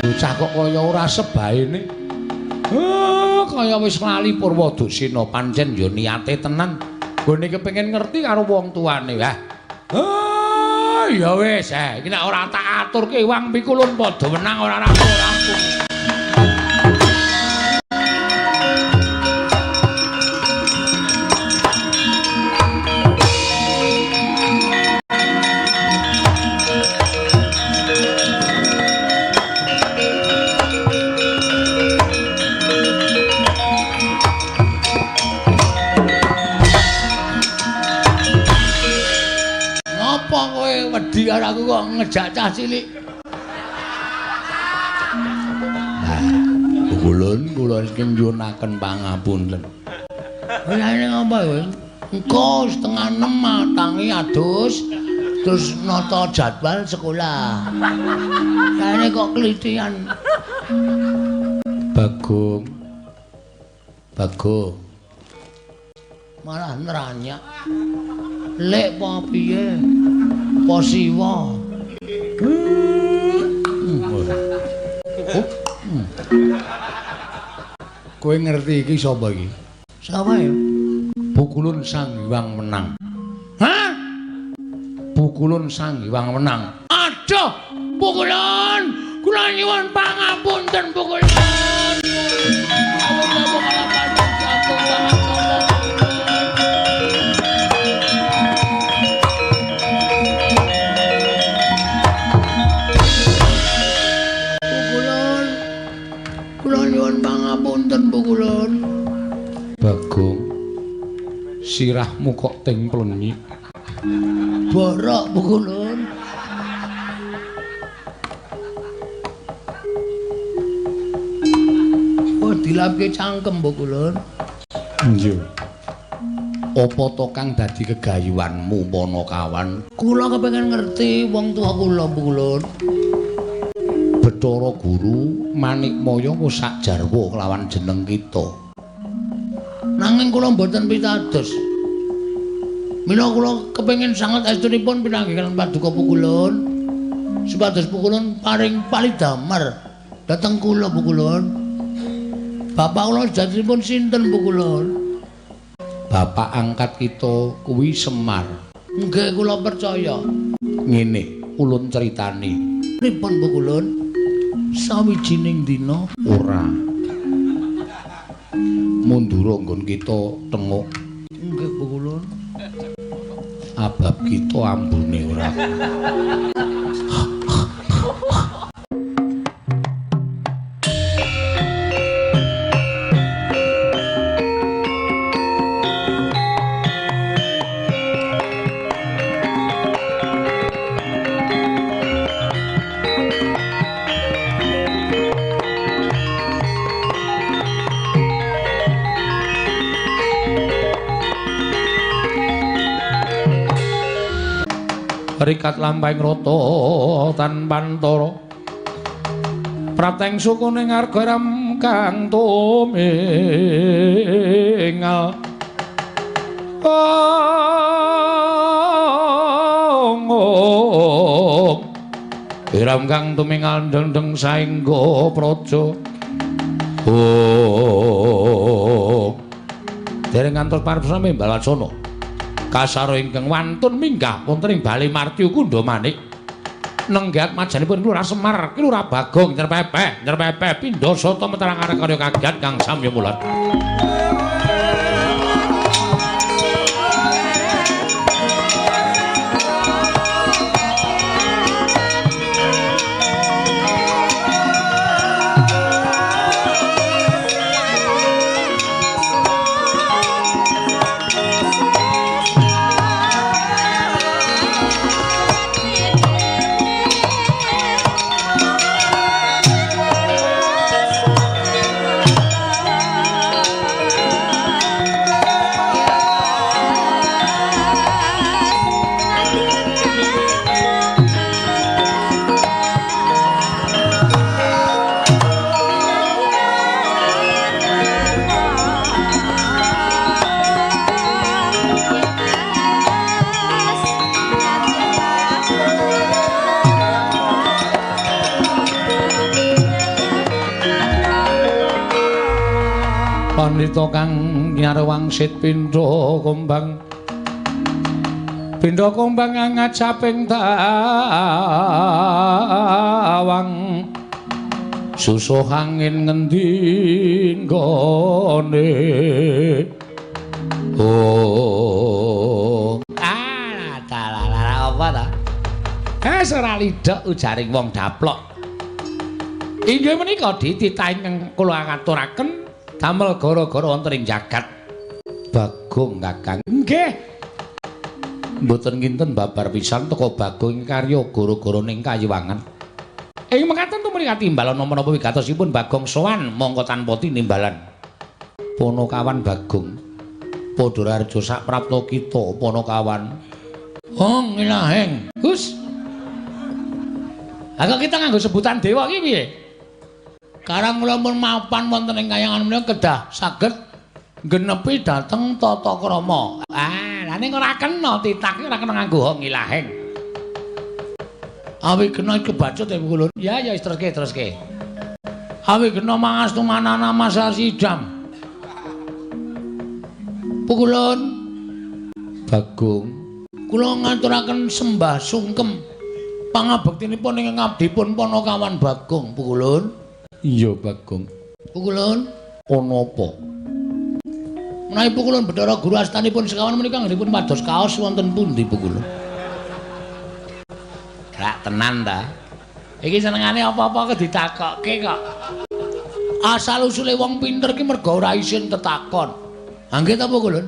Bocah kok kaya ora sebaene. Kaya wis lali Purwadasena pancen ya niate tenan. Gone kepengin ngerti karo wong tuane wah. Ya wis, iki nek ora tak aturke Wang Pikulun padha menang ora rampung. Wedi karo aku kok ngejak cah cilik. Kulun kula iki nyuwunaken pangapunten. Oyane ngapa kowe? Engko setengah 6 tangi adus terus nata jadwal sekolah. Kayane kok kelitian. Bagong. Malah neranyak. Lek apa piye? Posiwa. Kowe ngerti iki sapa iki? Sapa ya? Pukulun Sang Hyang Wenang. Hah? Pukulun Sang Hyang Wenang. Aduh, Pukulun. Kula nyuwun pangapunten Pukulun. Pangapunten Pukulun. Bagong, sirahmu kok templenyik. Borok Pukulun. Oh, dilapke cangkem Pukulun. Nggih. Apa to kang dadi gegayuhanmu Panakawan? Kula kepengin ngerti wong tua kula Pukulun. Bathara Guru Manikmaya wis sak jarwa kelawan jeneng kita. Nanging kula mboten pitados. Mila kula kepengin sanget estunipun pinanggihan Paduka Pukulun. Supados Pukulun paring palidamar dhateng kula Pukulun. Bapak kula jatinipun sinten Pukulun? Bapak angkat kita kuwi Semar. Nggih kula percaya. Ngene, ulun critani. Pripun Pukulun? Sawijining dina ora mundura nggon kita tenguk. Nggih Pukulun. Abab kita ambune ora. Rikat lampahing rata tanpa antara prateng sukuning arga ram kang tumingal iram kang tumingal dendeng saengga praja dereng ngantos parep sami Balacana kasaro ingkang wantun minggah wonten ing Bali Martya Kundha Manik nenggat majanipun Lurah Semar ki Lurah Bagong nyerpepeh pindha sata meterang arek karya kagiat kang samya mulat. Pandita kang nyarwangsit pindha kumbang pindha kumbang ngajaping tawang susuh angin ngendi nggone oh dalalala apa ta ora lidhok ujaring wong daplok inggih menika dititah ingkang kula ngaturaken damel gara-gara wonten ing jagat Bagong Kakang nggih mboten kinten babar pisan teka Bagong karya gara-gara ning Kayiwangan ing mekaten tumrap timbal menapa wigatosipun Bagong sowan mongko tanpa tinimbalan Ponokawan Bagong padha raja sak prapta kita Ponokawan Hong Ilaheng Gus agak kita nganggo sebutan dewa iki piye karang kula pun mapan wonten ing kayangan menika kedah saged genepi dhateng tata krama lah ning ora kena titah ora kena nganggo Hong Ilaheng awi kena kebacut ya Pukulun ya terus-terus awi kena mangastu manana masa sidam Pukulun Bagong kula ngaturaken sembah sungkem pangabektinipun ing ngabdipun Ponokawan Bagong Pukulun iya Bagong Pukulun ana apa menawi Pukulun Bathara Guru astanipun sekawan menika nggih pados kaos wonten pundi Pukulun gak tenan ta iki senengane apa-apa kok ditakokke kok asal usule wong pinter ki mergo ora isin tetakon nggih ta Pukulun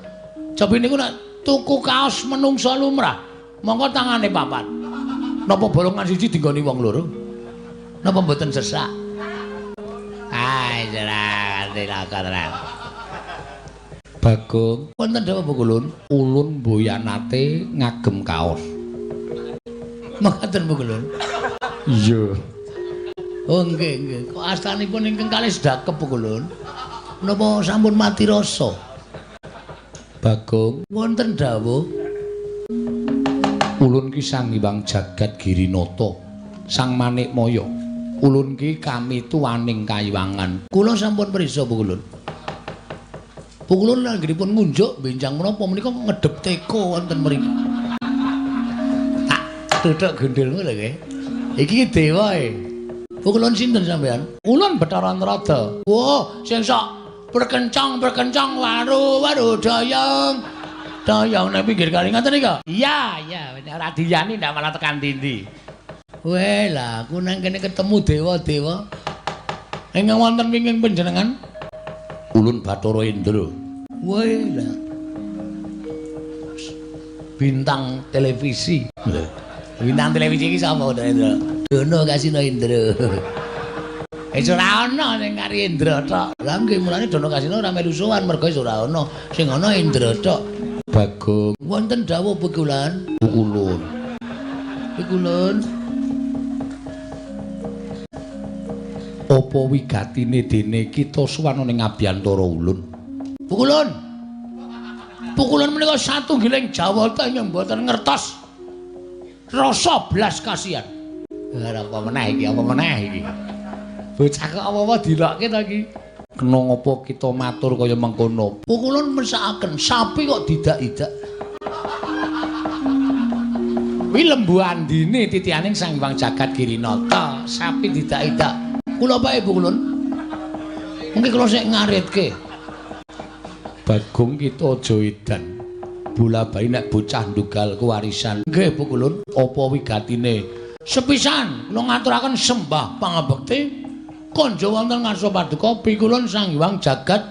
cobi niku nek tuku kaos menungsa lumrah monggo tangane papat napa bolongan siji dinggoni wong loro napa mboten sesak Bagong wonten dawuh Pukulun ulun mboyanate ngagem kaos mekaten Pukulun iya oh nggih kok astanipun ingkang kalih sedakep Pukulun napa sampun mati rasa Bagong wonten dawuh ulun ki Sang Hyang Jagat Girinata Sang Manikmaya ulun ki kami tuwaning Kayiwangan kula sampun prisa Pukulun Pukulun langgenipun ngunjuk benjang menapa menika ngedhep teko wonten mriki tak tuthuk gendhelmu lho nggih iki dewa e Pukulun sinten sampean ulun Bathara Antarada oh sing sok berkencang waru dayang nang pinggir kali ngoten nika iya ora diyani ndak malah tekan ndi weh lah aku nang kene ketemu dewa-dewa ingkang wonten wingking panjenengan ulun Bathara Indra weh lah bintang televisi iki sapa Indra Dono Kasino Indra ora ana ning kari Indra tok lha nggih mulane Dono Kasino ora melu sowan mergo ora ana sing ana Indra tok Bagong wonten dawuh Pukulun apa wigatine dene kita suwana ning Abiyantara ulun Pukulun menika satunggiling jawata ingkang mboten ngertos rasa blas kasihan apa meneh iki bocah kok apa-apa dilokke ta iki kena ngopo kita matur kaya mengkono Pukulun mesakaken sapi kok didak-idak kuwi lembu andine titihaning Sang Hyang Jagat Girinata sapi didak-idak kula bae Pukulun mungkin kula sik ngaritke Bagong kita aja edan bola bali nek bocah ndugal kewarisan nggih Pukulun apa wigatine sepisan kula ngaturaken sembah pangabekti konjo wonten ngarsa paduka pikulun Sang Hyang Jagat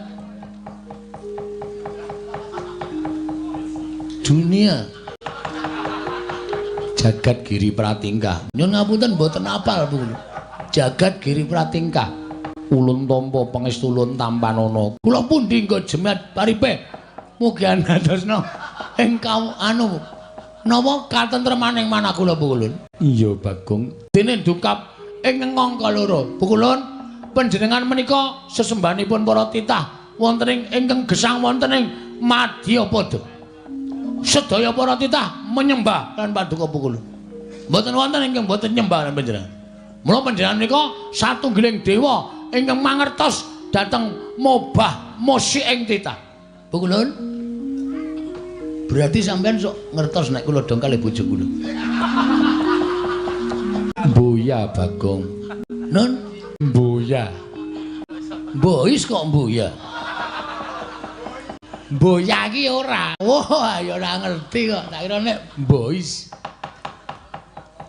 dunia Jagat Giri Pratingkah nyun ngapunten mboten apal Pukulun Jagat Giri Pratingkah ulun tampa pangestu ulun tampanana kula pundi nggo jemet paripe mugi anadosna ing napa katentremaning manah kula Pukulun iya Bagong dene dukap ing ngangka loro Pukulun panjenengan menika sesembahanipun para titah wonten ing ingkang gesang wonten ing Madyapada sedaya para titah menyembah lan paduka Pukulun mboten wonten ingkang mboten nyembah lan panjenengan mula panjenengan menika satunggiling dewa ingkang mangertos dateng mobah musik ing titah. Bu Kulon. Berarti sampean sok ngertos nek kula dong kalih bojo kula. Mbuya Bagong. Nun mbuya. Bois kok mbuya. Mbuya iki ora. Wah, ya ora ngerti kok. Tak kira nek bois.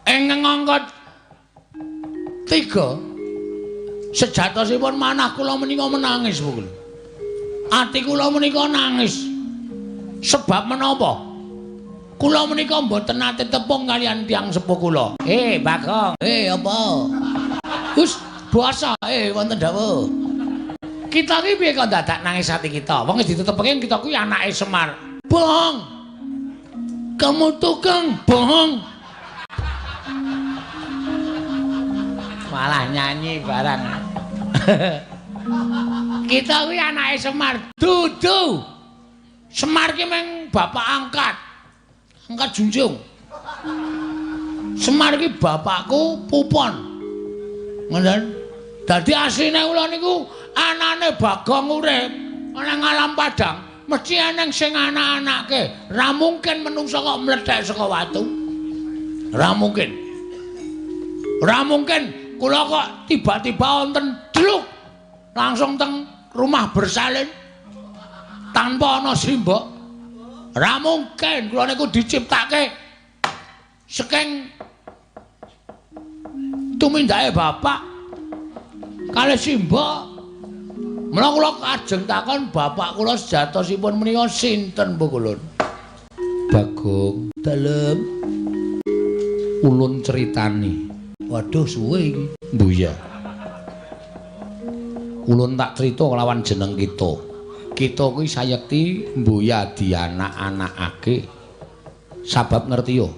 Ing ngangkat 3 sejatosipun manah kula menika menangis, Bu. Ati kula menika nangis. Sebab menapa? Kula menika mboten nate tepung kalian tiyang sepuh kula. Bagong. Apa? Gus, basa wonten dawuh. Kita iki piye kok dadak nangis ati kita? Wong ditetepke kita kuwi anake Semar. Bong. Kamu tukang bohong. Malah nyanyi barang. Kita kuwi anake Semar. Dudu. Semar ki meng bapak angkat. Angkat junjung. Semar ki bapakku Pupon. Ngoten. Dadi asline kula niku anane Bagong urip ana ngalam padang, mesti ana sing anak-anake. Ra mungkin menungsa kok mlethek saka watu. Ra mungkin. Ra mungkin kula kok tiba-tiba wonten druk langsung teng rumah bersalin tanpa ana simbok. Ra mungkin kula niku diciptake saking tumindake bapak kalih simbok. Mula kula kajeng takon bapak kula sejatosipun menika sinten, Bu Kulun? Bagong. Dalem. Ulun critani. Waduh suwe iki. Mbuya. Ulun tak crita kelawan jeneng kita. Kita kuwi sayekti mbuya dianak-anakake. Sabab ngerti yo.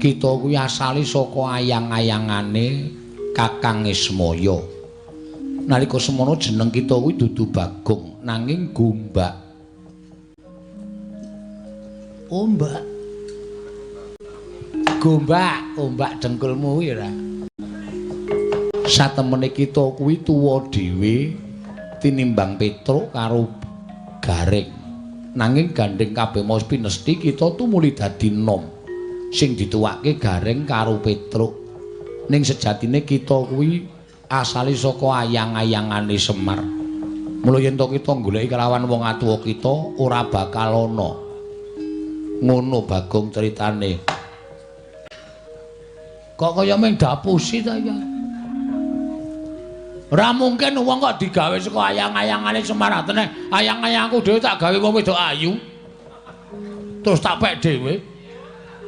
Kita kuwi asale saka ayang-ayangane Kakang Ismaya. Nalika semono jeneng kita kuwi dudu Bagong nanging Gombak. Ombak. Gombak, ombak dengkulmu kuwi ora. Satemene kita kuwi tuwa dhewe tinimbang Petruk karo Garing. Nanging gandeng kabeh mau pinesti kita tumuli dadi nom. Sing dituwake Garing karo Petruk. Ning sejatine kita kuwi asale saka ayang-ayangane Semar. Mula yen to kita goleki kelawan wong atuwa kita ora bakal ana. Ngono Bagong critane. Kok kaya ming dapusi ta ya? Ora mungkin wong kok digawe saka ayang-ayangane Semar. Atene ayang-ayangku dhewe tak gawe wong wedok ayu. Terus tak pek dhewe.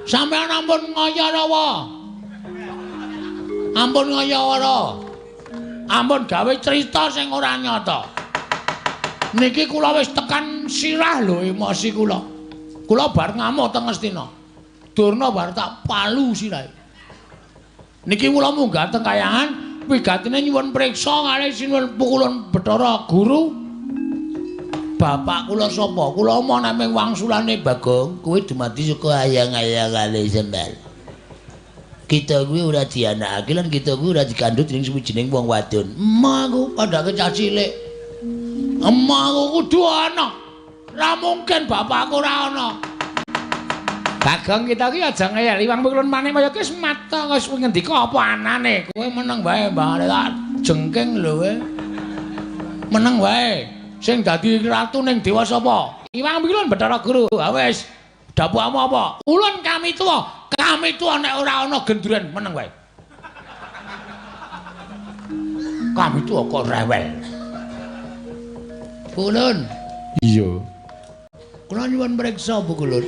Sampeyan ampun ngayarawa. Ampun ngayara. Ampun gawe cerita sing ora nyata. Niki kula wis tekan sirah lho emosi kula. Kula bar ngamuk teng Ngastina. Durna bar tak palu sirahe. Niki kula munggah teng kayangan wigatine nyuwun priksa kalih sinuwun pukulun Bathara Guru. Bapak kula sapa? Kula omong nek ming wangsulane Bagong, kuwi dumadi saka ayang-ayangane Semar. Kita kuwi ora dianakake lan kita kuwi ora dikandhut dening suwijining wong wadon. Emakku padake cah cilik. Emakku kudu ana. Ra mungkin bapakku ora ana. Bagong kita ki aja ngeyel iwang pukulun maneh kaya ki semata wis ngendika apa anane. Kowe meneng wae mbah tak jengking lho kowe. Meneng wae. Sing dadi ratu ning dewa sapa? Iwang pukulun Bathara Guru. Ha wis. Dapukmu apa? Ulun kami tuwa. Kami tuwa nek ora ana gendruan meneng wae. Kami tuwa kok rewel. Kulun. Iya. Kula nyuwun priksa Bu Kulun.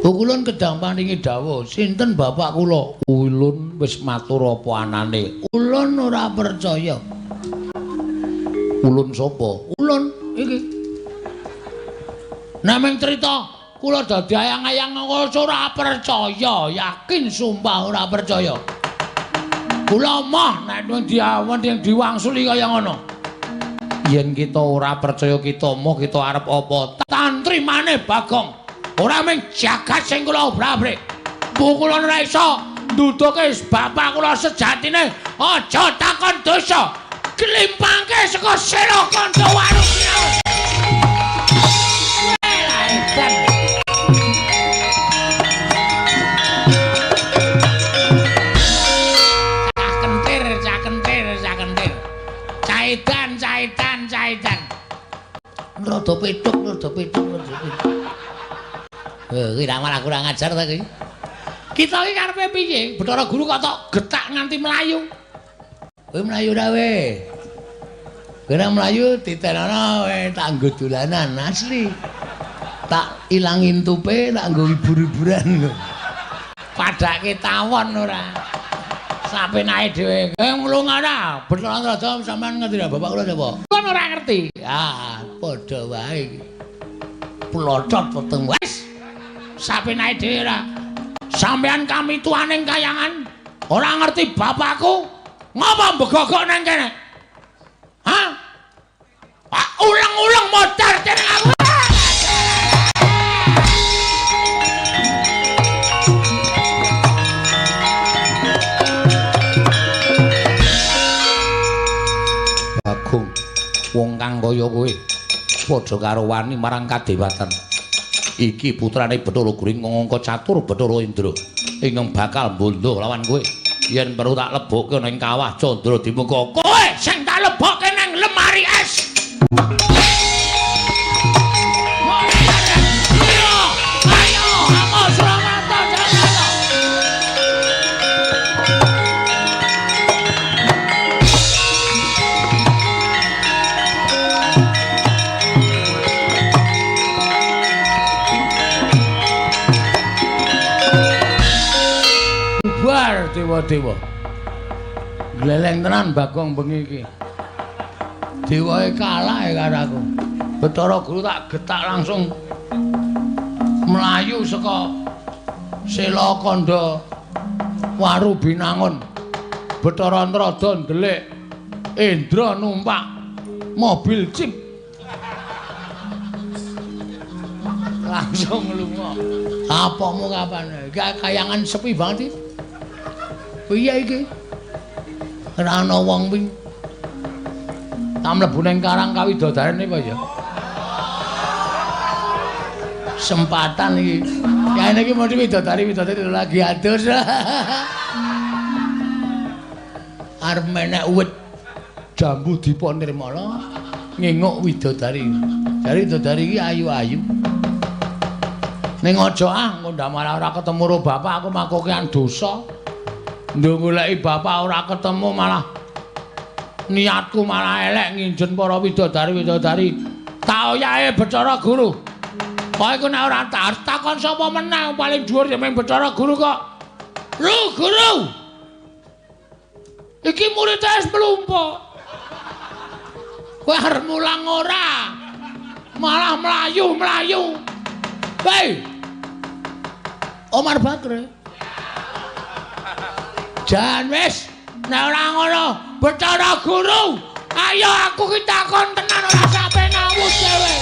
Bu Kulun kedang paringi dawuh, sinten bapak kula? Ulun wis matur apa anane. Ulun ora percaya. Ulun sapa? Ulun iki. Nameng cerita kula dadi ayang-ayang ora percaya, yakin sumpah ora percaya. Kula mah nek diawan yang diwangsuli kaya ngono. Yen kita ora percaya kita moh kita arep apa? Tantrimane Bagong. Ora mung jagat sing kula obrak-abrik. Bu kula ora iso nduduke bapak kula sejatine aja takon dosa. Klimpangke saka sira kanca warung. Caitan. Rada petuk. Kuwi ra malah kurang ajar ta kuwi. Kita iki karepe piye? Bathara Guru kok tok getak nganti mlayu. Kowe mlayu ra we? Kowe mlayu ditenono tak nggo dolanan asli. Tak ilangin tupe tak nggo hibur-hiburan lho. Padake tawon ora. Sapenake dhewe. Kowe mlung ana, Bathara Raja sampean ngerti ra bapak kula sapa? Kan ora ngerti. Ah, padha wae. Plocot weteng wis. Sapenake dhewe ora. Sampean kami tuaning kayangan ora ngerti bapakku ngapa mbegogok nang kene. Hah? Pak ulang-ulang modar dening aku. Bagong wong kang kaya kowe padha karo wani marang kadewatan. Iki putrane Bathara Guring ngangka catur Bathara Indra ingkang bakal bondo lawan kowe. Yen perlu tak lebokke ana ing kawah Candra Dimuka. Kowe sing tak lebokke nang lemari es. Ayo, aku Suramata Janata. Dewa-dewa gleleng tenan Bagong bengi iki. Dewae kalah karo aku. Bathara Guru tak getak langsung mlayu saka Sela Kandha Waru Binangun. Bathara Antrada ndelik Indra numpak mobil jeep langsung lunga. Apamu kapan? Kayangan sepi banget iki. Piye iki? Ora ana wong kuwi. Tak mlebu ning Karang Kawidodarene apa ya? Sempatan iki. Ya ini iki mesti widodari lagi adus. Arep menek uwit jambu dipa nirmala ngengok widodari. Jare widodari iki ayu-ayu. Ning aja engko malah ora ketemu karo bapak aku makokean dosa. Nduk goleki bapak ora ketemu malah niatku malah elek nginjen para widodari-widodari. Tak oyahe Bathara Guru. Kowe iku nek ora takon sapa meneh paling dhuwur ya mung Bathara Guru kok. Lho, Guru. Iki murid wis mlumpuk. Kowe arep mulang ora? Malah mlayu-mlayu. Hei. Omar Bakre. Jan wis nek ora ngono Bathara Guru ayo aku ki takon tenan ora sampe nawus dhewe.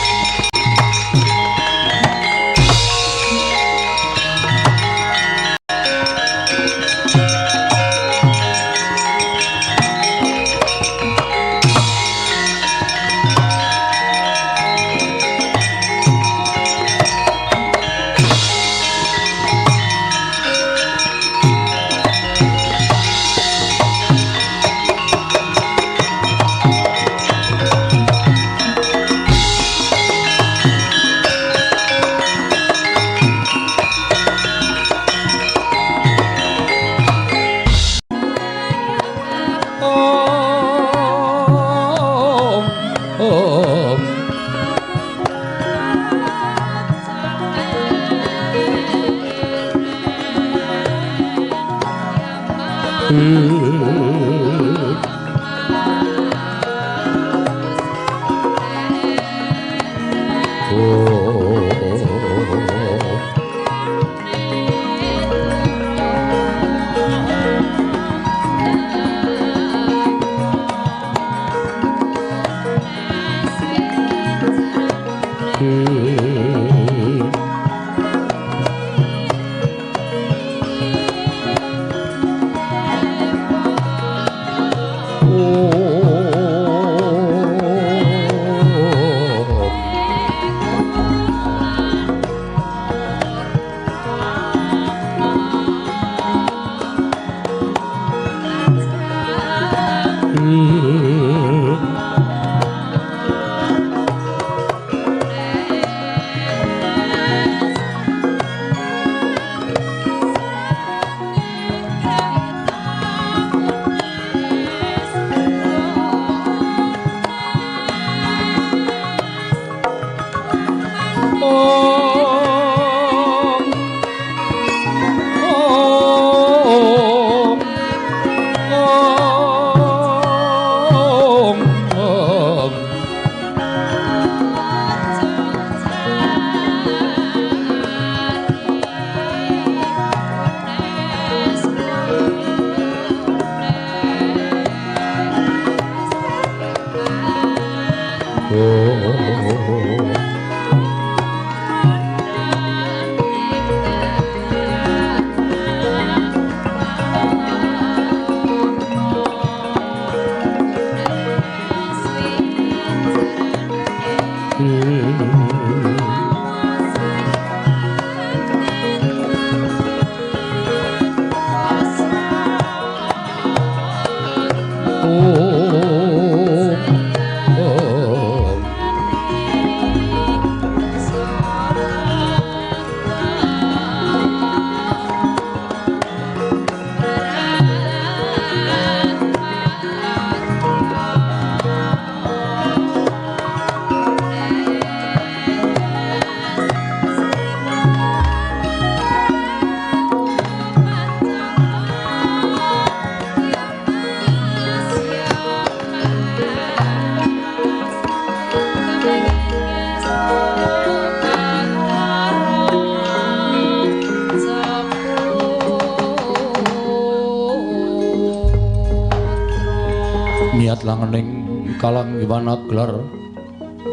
niat langening kalanggihan aglar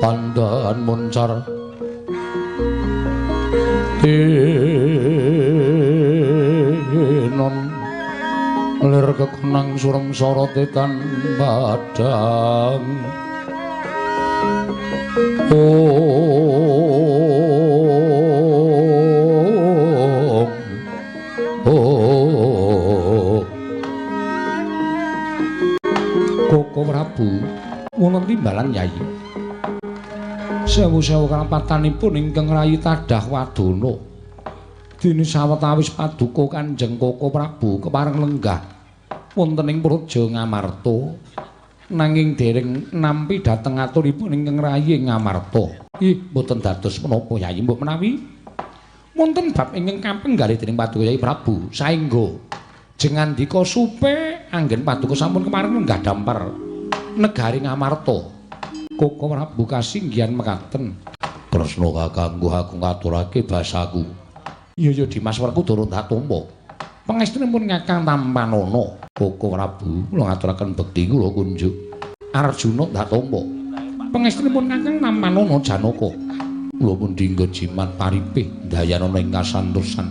pandaan muncar tinon lir kekenang surem sorotetan padang Koko Prabu wonten timbalan Nyai sewu-sewu karampatanipun ingkang rayi tadah wadana dene sawetawis paduka Kanjeng Koko Prabu kepareng lenggah wonten ing praja Ngamarta nanging dereng nampi dhateng aturipun ingkang rayi Ngamarta ih boten dados menapa Yayi mbok menawi wonten bab ingkang kapenggalih dening paduka Yayi Prabu saengga jengandika supe anggen paduka sampun kepareng lenggah dampar negari Ngamarta Koko Prabu kasinggihan mekaten tresna kakangku aku ngaturake basaku iya Dimas Werku durung tak tampa pangestunipun Kakang Tampanana Koko Prabu kula ngaturaken bekti kula kunjuk Arjuna tak tampa pangestunipun Kakang Tampanana Janaka kula pun dinggo jimat paripih dayanana ing kasantosan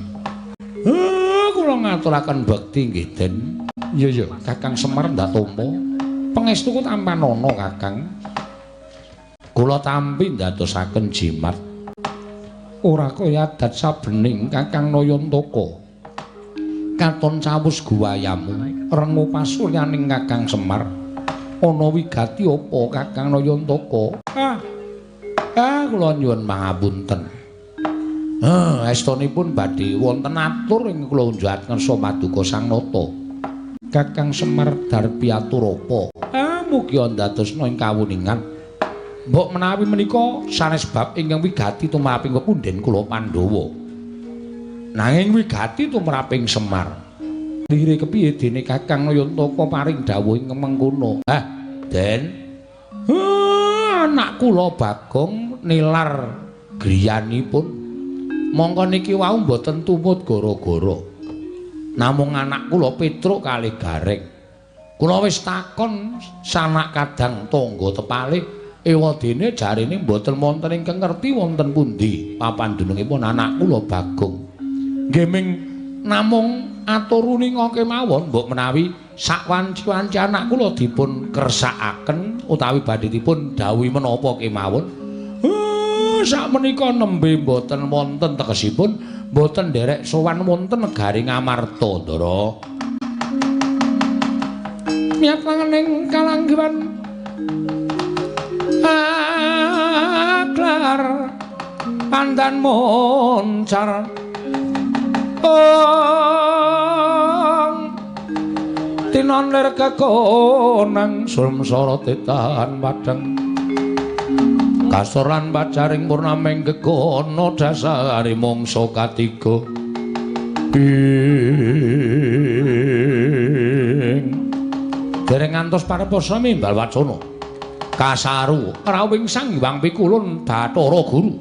kula ngaturaken bekti nggih Den iya Kakang Semar tak tampa pangestuku Tampanana Kakang kula tampi ndadosaken jimat ora kaya adat sabening Kakang Nayantaka katon cawus guwayamu rengu pasuryaning Kakang Semar ana wigati apa Kakang Nayantaka kula nyuwun pangapunten estunipun badhe wonten atur ing kula unjukaken Paduka Sang Nata Kakang Semar Darpi atur apa mugi ndadosna ing kawuningan mbok menawi menika sanes bab ingkang wigati tumraping pepunden kula Pandhawa nanging wigati tumraping Semar lire kepiye dene Kakang Nayantaka paring dawuh ing mengkono Den anak kula Bagong nilar griyanipun mongko niki wau mboten tumut gara-gara namung anak kula Petruk kalih Gareng kula wis takon sanak kadang tangga tepalih ewadene jarine mboten wonten ingkang ngerti wonten pundi papandunungipun anak kula Bagong. Nggih ming namung aturuninga kemawon mbok menawi sakwanci-wanci anak kula dipun kersakaken utawi badhe dipun dawuhi menapa kemawon. Sakmenika nembe mboten wonten tegesipun mboten nderek sowan wonten negari Ngamarta Ndara. Miat langening kalanggihan aglar pandan moncar tinon lir kekonang sumsara tetan padang kasoran bacaring purnaming gegono dasari mangsa katiga dereng ngantos pareposo mimbal wacana kasaru rawing sang Hyang Pikulun Bathara Guru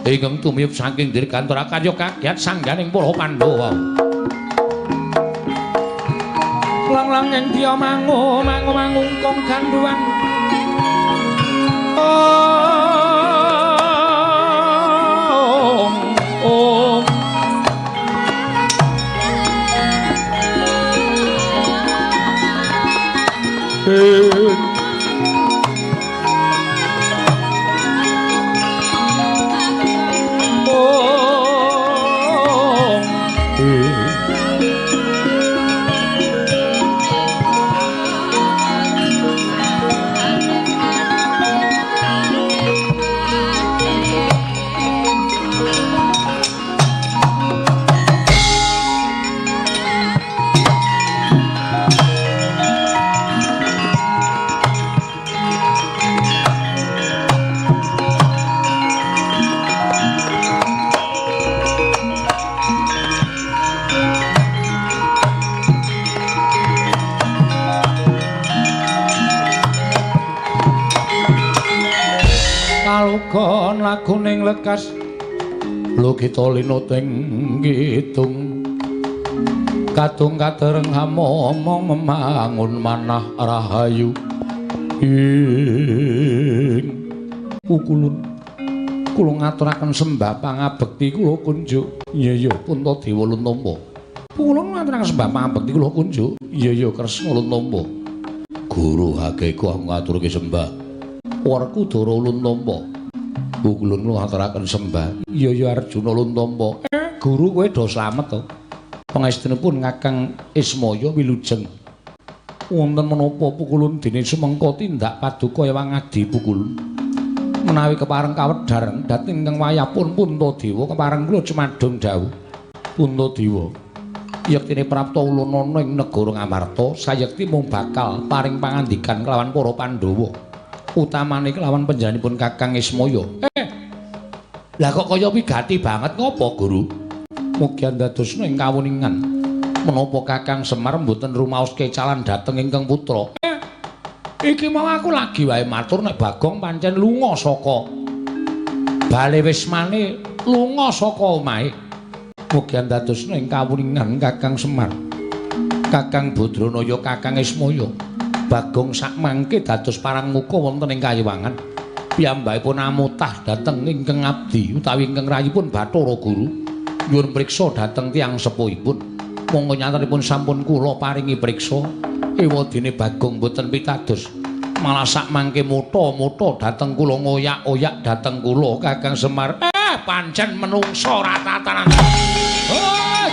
ingkang tumiyup saking dirgantara kaya kagiat sangganing para Pandhawa lang-lang ing dia mangungkung ganduan Kalukon laguning lekas logita linuting kidung kadung kadereng hamomong memangun manah rahayu Pukulun kula ngaturaken sembah pangabekti kula kunjuk. Iya Puntadewa Luntompa. Kula ngaturaken sembah pangabekti kula kunjuk. Iya Kresna Luntompa. Guru Hageku ngaturke sembah. Werkudara Luntompa. Pukulun kula ngaturaken sembah. Iya Arjuna Luntompa. Guru kowe do slamet to. Pangestunipun Kakang Ismaya wilujeng. Wonten menapa Pukulun dene sumengko tindak paduka ewang adi Pukulun. Menawi kepareng kawedhar dhateng ingkang wayahipun Puntadewa kepareng kula cemadhong dawuh. Puntadewa, yektine prapta ulunana ing negara Ngamarta, sayekti mung bakal paring pangandikan kelawan para Pandhawa, utamane kelawan panjenenganipun Kakang Ismaya. Lah kok kaya wigati banget ngopo, Guru? Mugi andadosna ing kawuningan menapa Kakang Semar mboten rumaos kecalan dhateng ingkang putra. Iki mau aku lagi wae matur nek Bagong pancen lunga saka bale wismane, lunga saka omahe. Mugi andadosna ing kawuningan Kakang Semar, Kakang Badranaya, Kakang Ismaya, Bagong sakmangke dados parang muka wonten ing kayiwangan. Piyambakipun amutah dhateng ingkang abdi utawi ingkang rayipun Bathara Guru. Nyuwun priksa dhateng tiyang sepuhipun. Monggo nyantanipun sampun kula paringi priksa. Ewadene Bagong boten pitados. Malah sakmangke mutha-mutha dhateng kula ngoyak-oyak dhateng kula Kakang Semar. Pancen menungsa ratatanan.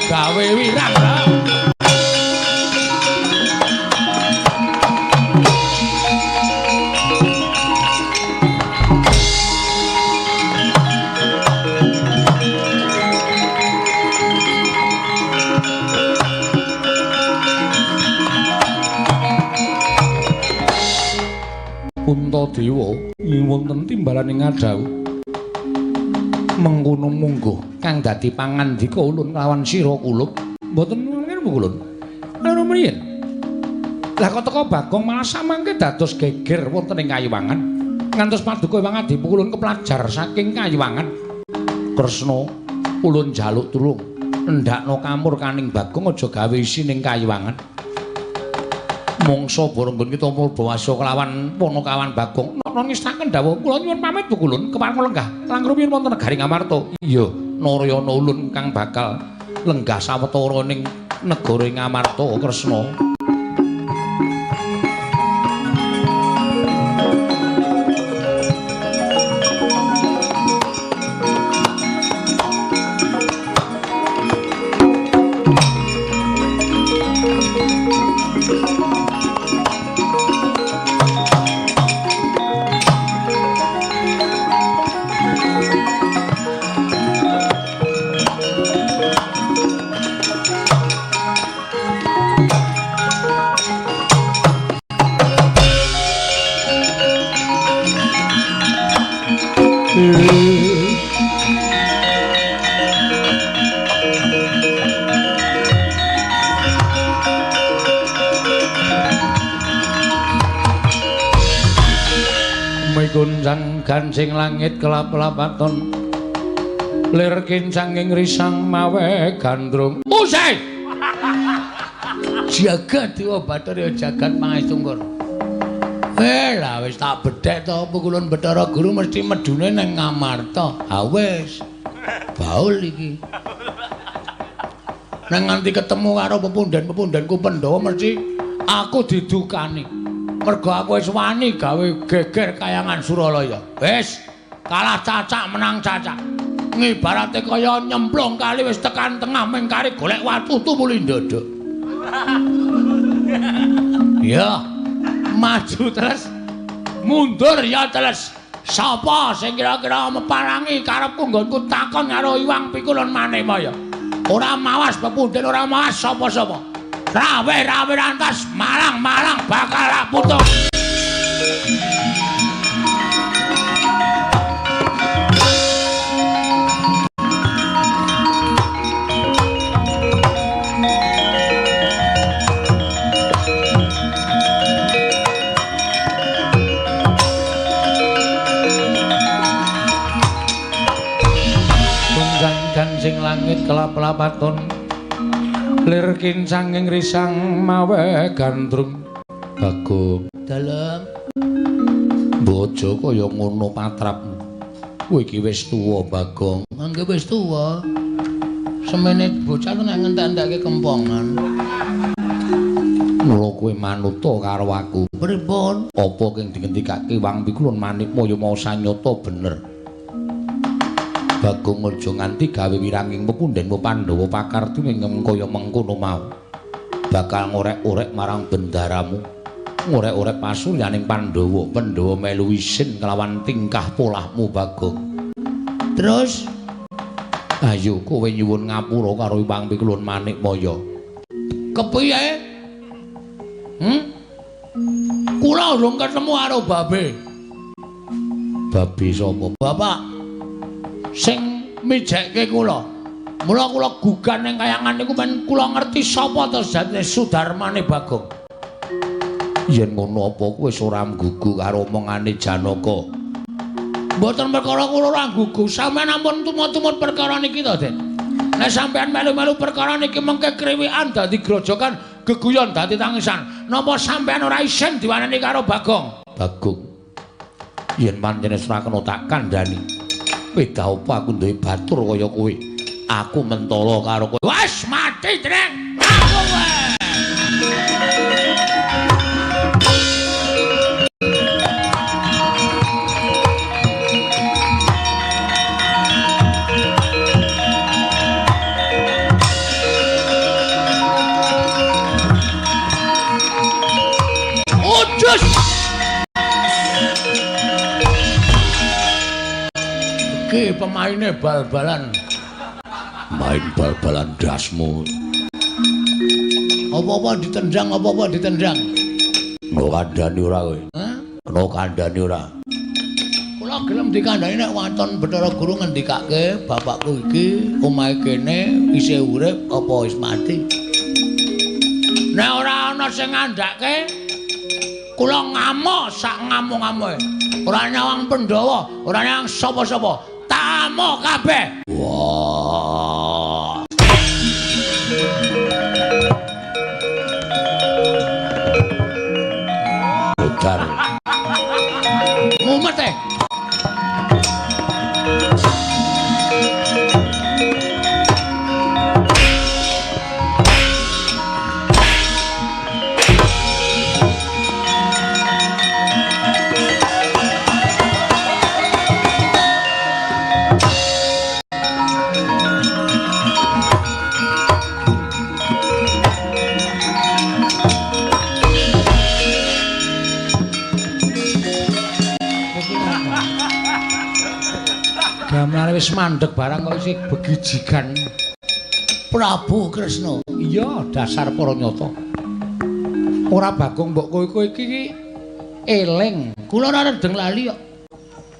Gawe wirang. Puntadewa wonten timbalan ing ngadhawuh mengkono mungguh kang dadi pangandika ulun kelawan sira kulup mboten ngene Pukulun. Lha mriyen lah kok teka Bagong malah samangke dados geger wonten ing kayiwangan ngantos paduka ewang adi Pukulun keplajar saking kayiwangan. Kresna ulun njaluk tulung ndakno kamur kaning Bagong aja gawe isin ing kayiwangan. Mongso boronggon kita mulbawasa kelawan Panakawan Bagong napa ngestaken dawuh kula nyuwun pamit Pukulun kepareng lenggah langrumiyin wonten negari Ngamarta. Iya Narayana ulun kang bakal lenggah sawetara ning negara Ngamarta Kresna. Kunjang gancing langit kelap-kelapaton lir kincanging risang mawe gandrung usai jagat Dewa Bathara jagat Pangestu. Lah wis tak bedhek to Pukulun Bathara Guru mesti medune nang Ngamarta. Ha wis baul iki nang nganti ketemu karo pepundhen-pepundhenku Pandhawa mesti aku didukani. Mergo aku wis wani gawe geger kayangan Suralaya. Wis, kalah cacak menang cacak. Ngibarate kaya nyemplung kali wis tekan tengah ming kari golek watu tumuli ndodok. Ya, maju terus. Mundur ya terus. Sapa sing kira-kira meparangi karepku nggonku takon karo Iwang Pikulun Manemaya. Ora mawas pepundhen, ora mawas sapa-sapa. Rawe rantas malang bakal putung. Tunggang gancing langit kelap-kelapaton lir kincanging risang mawe gandrung Bagong. Dalem. Bojo kaya ngono patrapmu. Kowe iki wis tuwa, Bagong. Angge wis tuwa. Semene bocah nek ngentek-entekke kempongan. Mula kowe manuta karo aku. Pripun? Apa kang dingendikake Wang Pikulun Manikmaya mau sanyata bener. Bagong aja nganti gawe wiranging pepundhenmu Pandhawa pakarti ngem kaya mengkono mau. Bakal ngorek-orek marang bendaramu. Ngorek-orek pasuryaning Pandhawa, Pandhawa melu isin kelawan tingkah polahmu Bagong. Terus ayo kowe nyuwun ngapura karo Wang Pikulun Manikmaya. Kepiye? Kula urung ketemu karo babe. Babe sapa? Bapak sing mijekke kula. Mula kula gugan ning kayangan niku men kula ngerti sapa to jane Sudarmane Bagong. Yen ngono apa kowe ora nggugu karo omongane Janaka? Mboten perkara kula ora nggugu, sampeyan ampun tumut-tumut perkara niki to, Den. Nek sampeyan melu-melu perkara niki mengke kriwikan dadi grojokan, geguyon dadi tangisan. Napa sampeyan ora isin diwaneni karo Bagong? Bagong. Yen pancen ora kena tak kandhani. Weda apa aku duwe batur kaya kowe? Aku mentala karo kowe. Wes mati, Dreng. Aku wae. Iki pemaine bal-balan. Main bal-balan dasmu. Apa-apa ditendang, apa-apa ditendang. Kena kandhani ora kowe? Hah? Kena kandhani ora? Kula gelem dikandhani nek waton Bathara Guru ngendikake bapakku iki omahe kene isih urip apa wis mati. Nek ora ana sing ngandhake kula ngamuk sak ngamuk-ngamuke. Ora nyawang Pandhawa, ora nyawang sapa-sapa. Tamu kabeh. Wah. Putar. Mumet e. Gamane wis mandeg barang kok isih begijigan. Prabu Kresna. Iya, dasar para nyata. Ora Bagong mbok kowe iki eling. Kula ora redeng lali kok.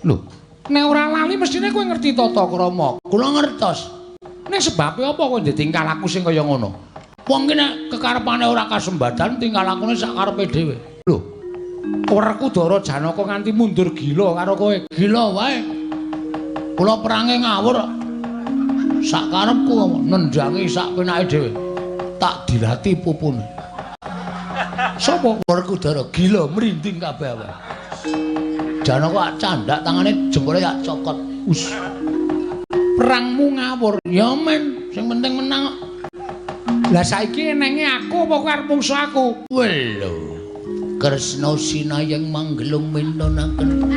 Lho, nek ora lali mestine kowe ngerti tata krama. Kula ngertos. Nek sebabe apa kowe tingkah laku sing kaya ngono? Wong ki nek kekarepane ora kasembadan tingkah lakune sak karepe dhewe. Lho, Werkudara Janaka nganti mundur gila karo kowe. Gila wae. Kula perange ngawur. Sak karepku nendangi sak penake dhewe. Tak dilati pupune. Sopo? Werkudara gila merinding kabeh wae. Janaka candak tangane jempole tak cokot. Us. Perangmu ngawur. Ya men, sing penting menang. Lah saiki enenge aku apa kowe arep mungsu aku? Welo. Kresna sinayang manggelung mintonaken.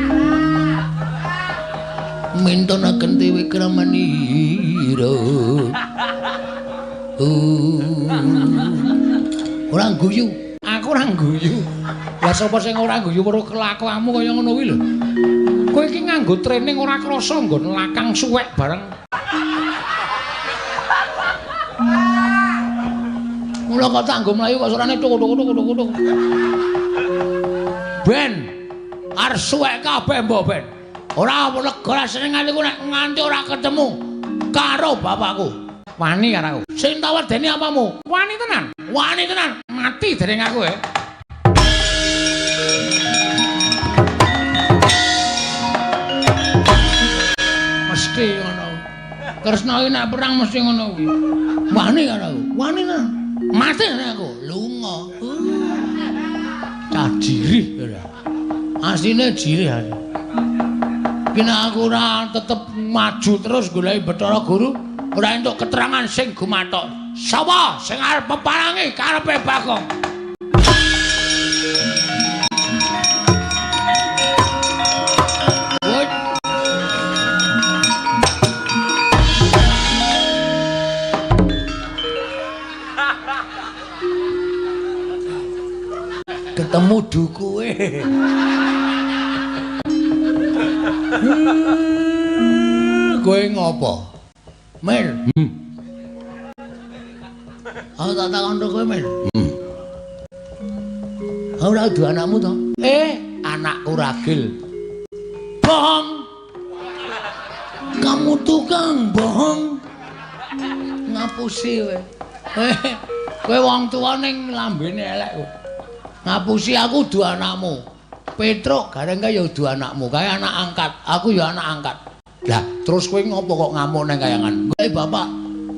Mintonaken dewe kramanira. Ora guyu. Aku ora guyu. Lah sapa sing ora guyu karo kelakuanmu kaya ngono kuwi lho. Kowe iki nganggo training ora krasa nggon lakang suwek bareng. Mula kok tanggo mlayu kok surane tuk-tuk-tuk-tuk-tuk. Ben, arep suwek kabeh mbok Ben. Ora lega seneng atiku nek nganti ora ketemu karo bapakku. Wani karo aku. Sing tak wedeni apamu? Wani tenan. Wani tenan. Mati dereng aku ya. Mesti ngono. Kresna iki nek perang mesti ngono kuwi. Wani karo aku. Wani tenan. Mati nek aku. Lunga. cah jirih. Asline jirih. Kena aku ora tetep maju terus goleki Bathara Guru, ora entuk keterangan sing gumathok. Sapa sing arep meparangi karepe Bagong? Ketemu dukuwe. Kowe ngopo? Mil. Aku tak takon kowe, Mil. Ora duwe anakmu to? Anakku Ragil. Bohong. Kamu tukang bohong. Ngapusi kowe. Kowe wong tuwa ning lambene elek kok. Ngapusi aku duwe anakmu. Petruk gareng kaya duwe anakmu, kaya anak angkat. Aku ya anak angkat. Lah, terus kowe ngopo kok ngamuk nang kayangan? Kowe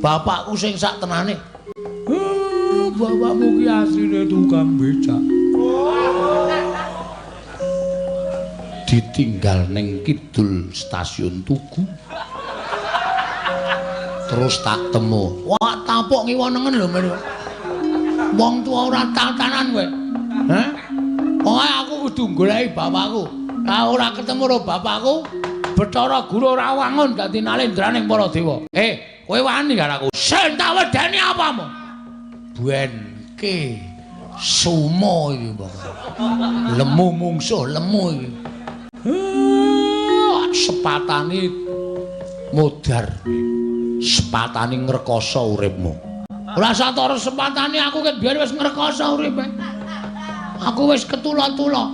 bapakku sing sak tenane. Bapakmu ki asline tukang becak. Ditinggal ning kidul stasiun Tugu. Terus tak temu. Wah, tapuk ngiwonengen lho, men. Wong tuwa ora tatanan kowe. Hah? Pokoke aku kudu goleki bapakku. Lah ora ketemu karo bapakku, Bathara Guru ora wangun dadi nalendraning para dewa. Kowe wani karo aku. Sing tak wedeni apamu? Buenke sumo iki, Mbak. Lemu mungsuh, lemu iki. Sepatane modar. Sepatane ngrekoso uripmu. Ora satara sepatane aku ket biyen wis ngrekoso uripe. Aku wis ketula-tula.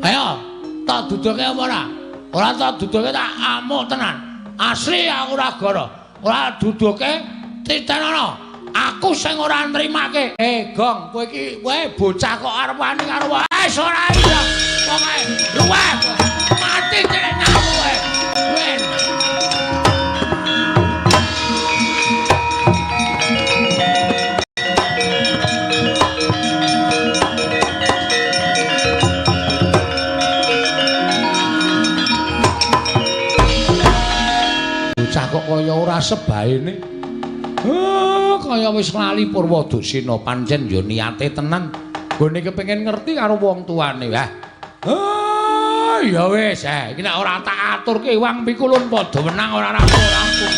Ayo, tak duduke apa ora? Ora tak duduke tak amuk tenan. Asli aku ora goro. Ora duduke titenono. Aku sing ora nrimake. Gong, kowe iki bocah kok arep wani karo wis ora iya. Pokoke luwih mati jenenge kowe. Wen. Bocah kok kaya ora sebaene. Kaya wis lali Purwadasena pancen ya niate tenan. Gone kepengin ngerti karo wong tuane. Ya wis, iki nek ora tak aturke Wang Pikulun padha menang ora rampung.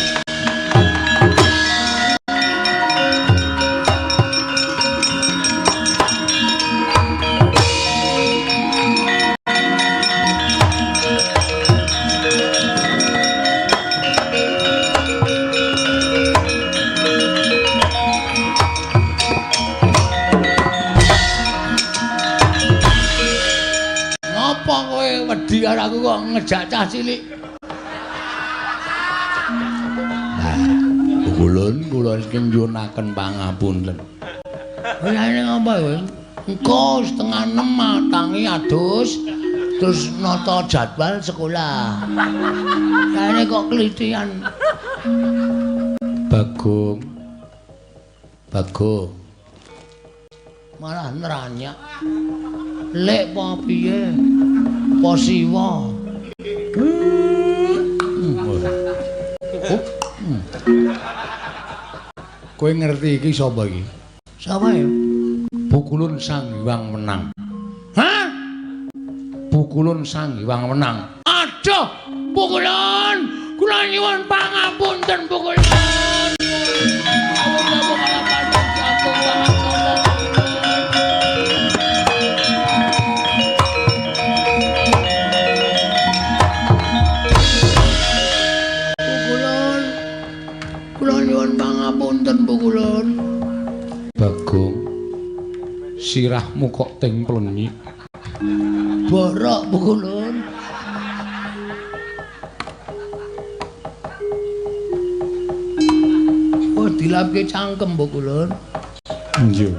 Wedi karo aku kok ngejak cah cilik. Kula iki nyuwunaken pangapunten. Kayane ngapa kowe? Engko setengah 6 tangi adus terus nata jadwal sekolah. Kayane kok kelitian. Bagong. Malah neranyak. Lek apa piye? Posiwa. Kowe ngerti iki sapa iki? Sapa ya? Pukulun Sang Hyang Wenang. Hah? Pukulun Sang Hyang Wenang. Aduh, Pukulun. Kula nyuwun pangapunten Pukulun. Pangapunten Pukulun. Bagong, sirahmu kok ting plenyik. Borok Pukulun. Oh, dilapke cangkem Pukulun. Nggih.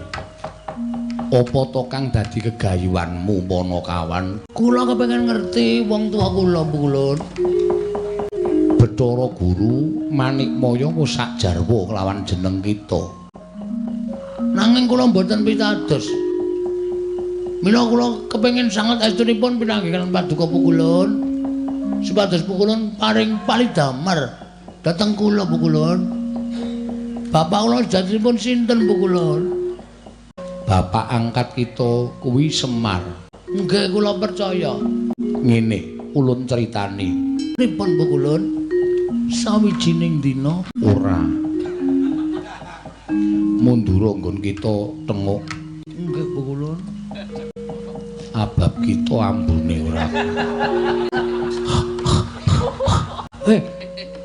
Apa to kang dadi gegayuhanmu Panakawan? Kula kepengin ngerti wong tuwa kula Pukulun. Bathara Guru Manikmaya wis sak jarwa kelawan jeneng kita. Nanging kula mboten pitados. Mila kula kepengin sanget estunipun pinanggihan paduka pukulun. Supados pukulun paring palidamar dhateng kula pukulun. Bapak kula jatinipun sinten pukulun? Bapak angkat kita kuwi Semar. Nggih kula percaya. Ngene, ulun critani. Pripun pukulun? Sawijining dina Ora. Mundura nggon kita tenguk. nggih pukulun. Abab kita ambune ora.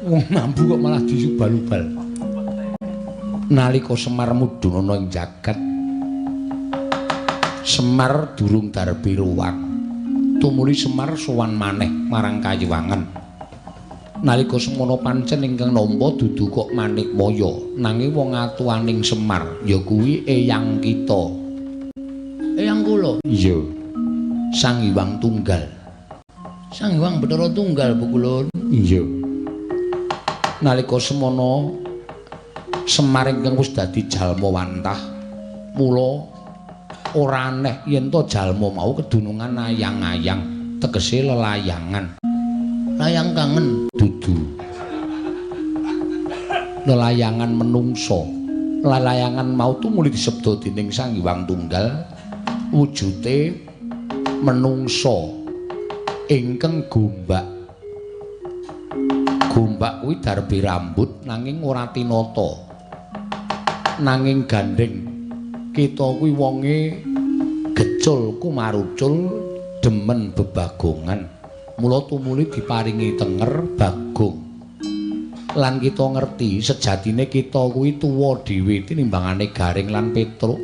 Wong mambu kok malah disubal-ubal. Nalika Semar mudhun ana ing jagat, Semar durung darbi ruwang. Tumuli Semar sowan maneh marang Kayiwangen. Nalika semono pancen ingkang nampa dudu kok Manikmaya, nanging wong atuwaning Semar ya kuwi eyang kita. Eyang kula. Iya. Sang Hyang Tunggal. Sang Hyang Bathara Tunggal pukulun. Iya. Nalika semono Semar ingkang wis dadi jalma wantah, mula ora aneh yen to jalma mau kedunungan ayang-ayang, tegese lelayangan. Layang kangen Dudu. Lelayangan menungso. Lelayangan mau tumuli disebda dening Sang Hyang Tunggal wujute menungso ingkang gombak. Gombak kuwi darbi rambut nanging ora tinata. Nanging gandeng kita kuwi wonge gecul kumarucul demen bebagongan. Mula tumuli diparingi tenger bagong. Lan kita ngerti sejatine kita kuwi tuwa dhewe tinimbangane Garing lan Petruk.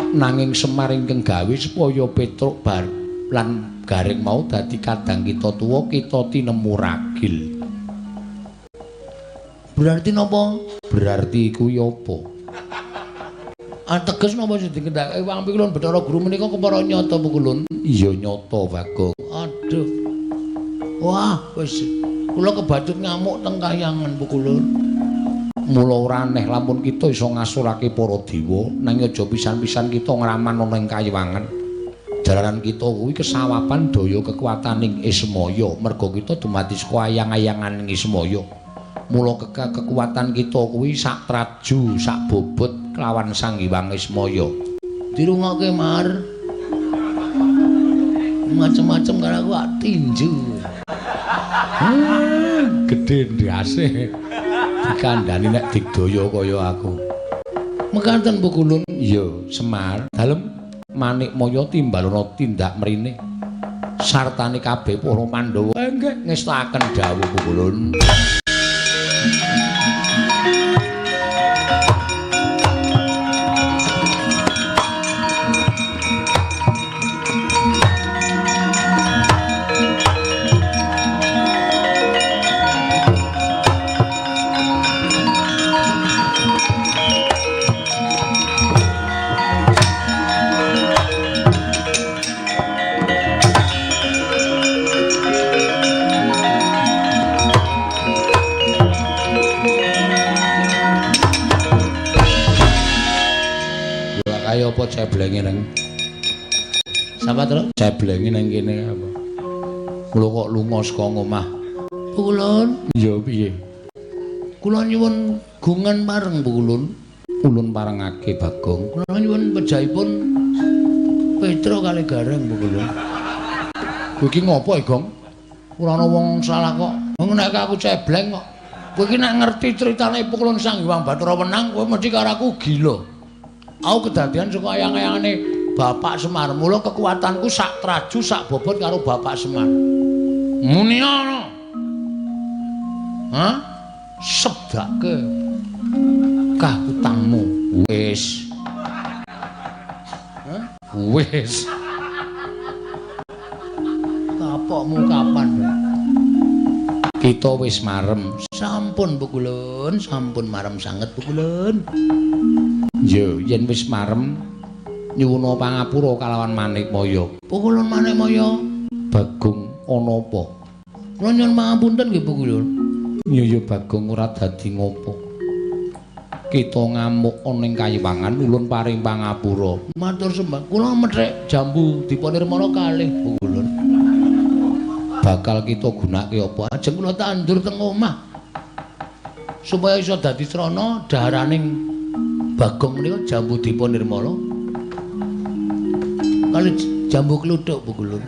Nanging Semar ingkang gawe supaya Petruk bar lan Garing mau dadi kadang kita tuwa kita tinemu ragil. berarti napa? Berarti kuwi apa? Ateges napa sing dikendhake Wang Pikulun Bathara Guru menika kepara nyata pukulun? Iya nyata Bagong. Aduh. Wah, wis kula kebacut ngamuk teng Kahyangan pukulun. Mula ora aneh lamun kita iso ngasurake para dewa, nanging aja pisan-pisan kita ngraman ana ing Kayiwangen. Jalaran kita kuwi kesawapan daya kekuwataning Ismaya, merga kita dumadi saka ayang-ayanganing Ismaya. Mula kekuwatan kita kuwi sak traju, sak bobot kelawan Sang Hyang Ismaya. Dirungokke Mar. Macem-macem karo aku tinju. Gedhe ndase. Dikandhani nek digdaya kaya aku. Mekaten pukulun. Iya, Semar. Dalem Manikmaya timbalana tindak mrene. Sartane kabeh para Pandhawa nggih ngestaken dawuh pukulun. Apa ceblenge nang Sapa to? ceblenge nang kene apa kula kok lunga saka omah Pukulun. ya piye Kula nyuwun gungan bareng pukulun. ulun parengake Bagong Kula nyuwun pejahipun Petro kali Gareng pukulun. kowe iki ngopo Gong Ora ana wong salah kok. Wong nek aku cebleng kok. Kowe iki nek ngerti critane pukulun Sang Hyang Bathara Wenang, kowe mesti karo aku gila. Aku kedadian saka ayang-ayangane Bapak Semar. Mula kekuatanku sak traju sak bobot karo Bapak Semar. Muni ana. Hah? Sebdake kahutangmu. wis Hah? wis Kapokmu kapan? kita wis marem Sampun pukulun, sampun marem sanget pukulun. yo yen wis marem nyuwuna pangapura kalawan Manikmaya Pukulun Manikmaya. Bagong ana apa Kula nyuwun pangapunten nggih pukulun. ya Bagong ora dadi ngopo kita ngamuk ana ing Kayiwangan ulun paring pangapura. Matur sembah. Kula methek jambu dipunirmala kalih, Bu Ulun. Bakal kita gunake apa? Ajeng kula tandur teng omah. Supaya iso dadi srana daharaning Bagong menika jambu dipunirmala. Kali jambu kluthuk, Bu Ulun.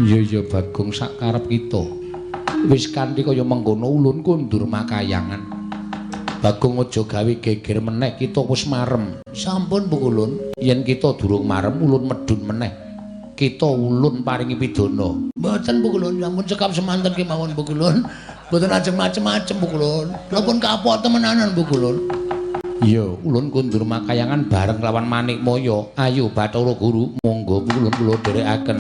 Iya Bagong sak karep kita. Wis kanthi kaya mengkono ulun kundur makayangan. Bagong aja gawe geger meneh, kita wis marem. Sampun Bu Ulun. Yen kita durung marem ulun medhun meneh. Kita ulun paringi pidana. Mboten Bu Ulun, sampun cekap semanten kemawon Bu Ulun. Mboten ajeng macem-macem Bu Ulun. Kula pun kapok temenanan Bu Ulun. Iya, ulun kundur makayangan bareng lawan Manikmaya. Ayo Bathara Guru, monggo Bu Ulun kula dherekaken.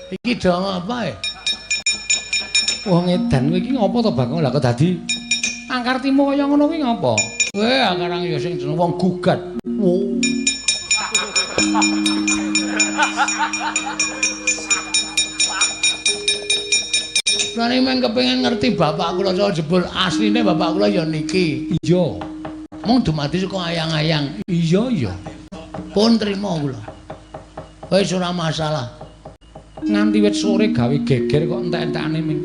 Iki dong apa ya? Wong edan kowe iki ngopo to Bagong? Lah kok dadi angkar timo kaya ngono kuwi ngopo? Weh, akarang ya sing jeneng wong gugat. Oh. Lah nek meng kepengin ngerti bapak kula saha jebul asline bapak kula ya niki. Iya. Mung dumadi saka ayang-ayang. Iya. Pun trima kula. Wis ora masalah. Nganti wit sore gawe geger kok entek-entekane ming.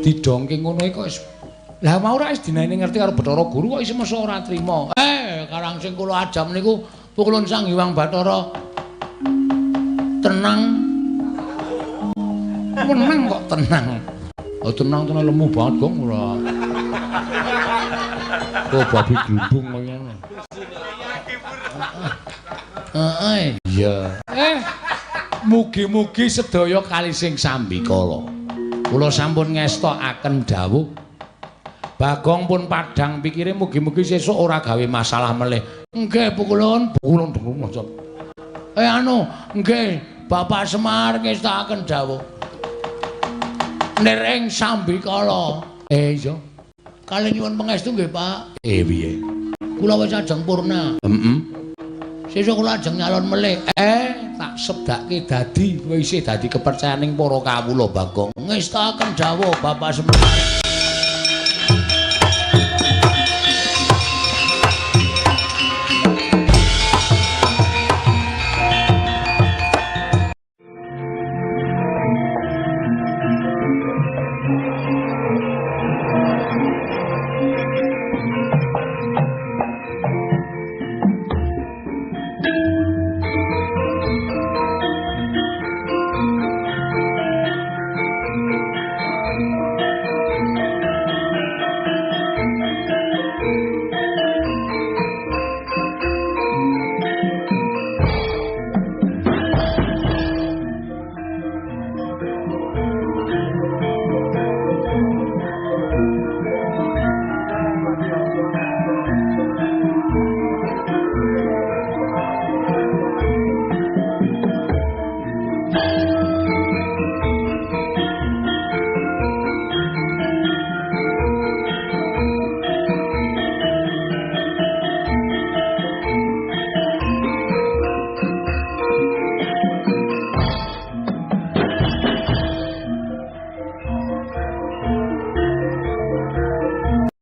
Didongke ngono kok wis. Lah mau ora wis dinaene ngerti karo Bathara Guru kok isih mesa ora trima. Karang sing kula ajam niku pukulun Sang Hyang Bathara. Tenang. Menang kok tenang. Oh tenang tenan lemu banget Gong ora. Kok babi glumbung kaya ngono. Heeh. Iya. Mugi-mugi sedaya kalising sambikala. Kula sampun ngestokaken dawuh. Bagong pun padhang pikire mugi-mugi sesuk ora gawe masalah melih. Nggih, Pukulun. Pukulun maca. Nggih, Bapak Semar ngestokaken dawuh. Nering sambikala. Iya. Kalih nyuwun pangestu nggih, Pak. Piye? Kula wis ajeng purna. Sesuk kula ajeng nyalon melih. Tak sebdake dadi kowe isih dadi kepercayaning para kawula Bagong. Ngestaken dawuh Bapak Semar.